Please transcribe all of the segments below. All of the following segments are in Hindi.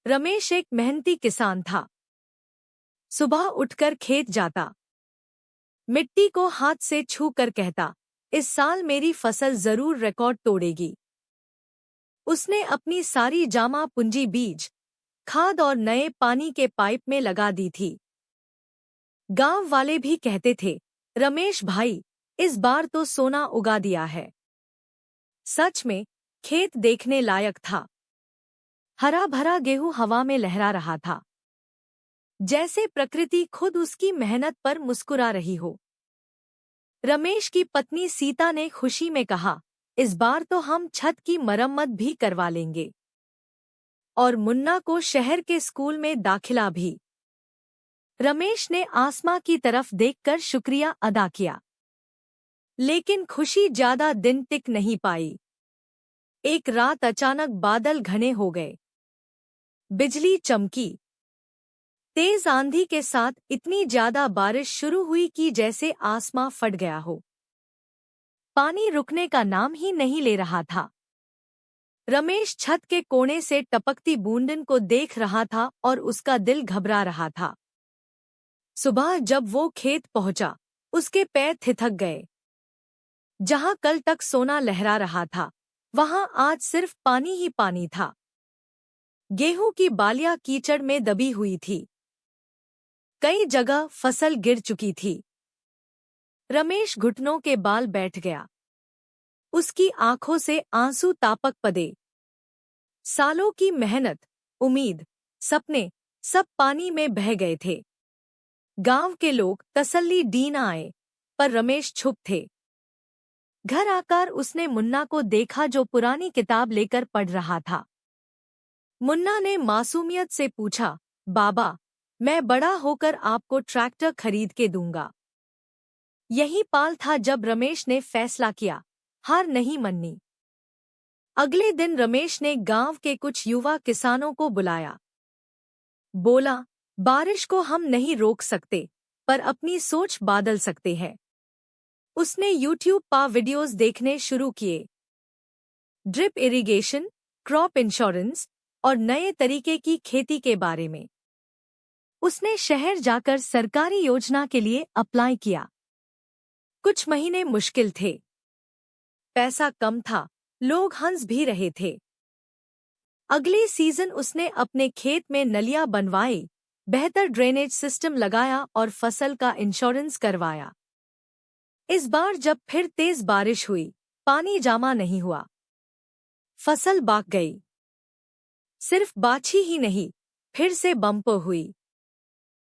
रमेश एक मेहनती किसान था। सुबह उठकर खेत जाता, मिट्टी को हाथ से छू कर कहता, इस साल मेरी फसल जरूर रिकॉर्ड तोड़ेगी। उसने अपनी सारी जामा पूंजी बीज, खाद और नए पानी के पाइप में लगा दी थी। गांव वाले भी कहते थे, रमेश भाई, इस बार तो सोना उगा दिया है। सच में, खेत देखने लायक था। हरा भरा गेहूं हवा में लहरा रहा था, जैसे प्रकृति खुद उसकी मेहनत पर मुस्कुरा रही हो। रमेश की पत्नी सीता ने खुशी में कहा, इस बार तो हम छत की मरम्मत भी करवा लेंगे और मुन्ना को शहर के स्कूल में दाखिला भी। रमेश ने आसमां की तरफ देखकर शुक्रिया अदा किया। लेकिन खुशी ज्यादा दिन टिक नहीं पाई। एक रात अचानक बादल घने हो गए। बिजली चमकी। तेज आंधी के साथ इतनी ज्यादा बारिश शुरू हुई कि जैसे आसमां फट गया हो। पानी रुकने का नाम ही नहीं ले रहा था। रमेश छत के कोने से टपकती बूंदन को देख रहा था और उसका दिल घबरा रहा था। सुबह जब वो खेत पहुंचा, उसके पैर थिथक गए। जहां कल तक सोना लहरा रहा था, वहां आज सिर्फ पानी ही पानी था। गेहूं की बालियां कीचड़ में दबी हुई थी। कई जगह फसल गिर चुकी थी। रमेश घुटनों के बाल बैठ गया। उसकी आंखों से आंसू तापक पड़े। सालों की मेहनत, उम्मीद, सपने सब पानी में बह गए थे। गांव के लोग तसल्ली देने आए, पर रमेश चुप थे। घर आकर उसने मुन्ना को देखा जो पुरानी किताब लेकर पढ़ रहा था। मुन्ना ने मासूमियत से पूछा, बाबा, मैं बड़ा होकर आपको ट्रैक्टर खरीद के दूंगा। यही पाल था जब रमेश ने फैसला किया, हार नहीं माननी। अगले दिन रमेश ने गांव के कुछ युवा किसानों को बुलाया। बोला, बारिश को हम नहीं रोक सकते, पर अपनी सोच बदल सकते हैं। उसने YouTube पर वीडियोस देखने शुरू किए। ड्रिप इरिगेशन, क्रॉप इंश्योरेंस और नए तरीके की खेती के बारे में। उसने शहर जाकर सरकारी योजना के लिए अप्लाई किया। कुछ महीने मुश्किल थे। पैसा कम था, लोग हंस भी रहे थे। अगले सीजन उसने अपने खेत में नलियां बनवाई, बेहतर ड्रेनेज सिस्टम लगाया और फसल का इंश्योरेंस करवाया। इस बार जब फिर तेज बारिश हुई, पानी जमा नहीं हुआ। फसल बाग गई। सिर्फ बाछी ही नहीं, फिर से बम्पर हुई।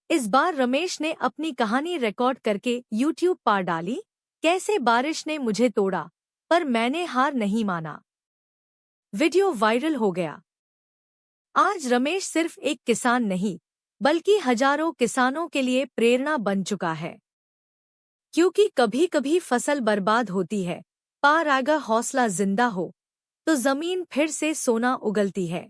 इस बार रमेश ने अपनी कहानी रिकॉर्ड करके YouTube पर डाली, कैसे बारिश ने मुझे तोड़ा, पर मैंने हार नहीं माना। वीडियो वायरल हो गया। आज रमेश सिर्फ एक किसान नहीं, बल्कि हजारों किसानों के लिए प्रेरणा बन चुका है। क्योंकि कभी कभी फसल बर्बाद होती है, पर अगर हौसला जिंदा हो, तो जमीन फिर से सोना उगलती है।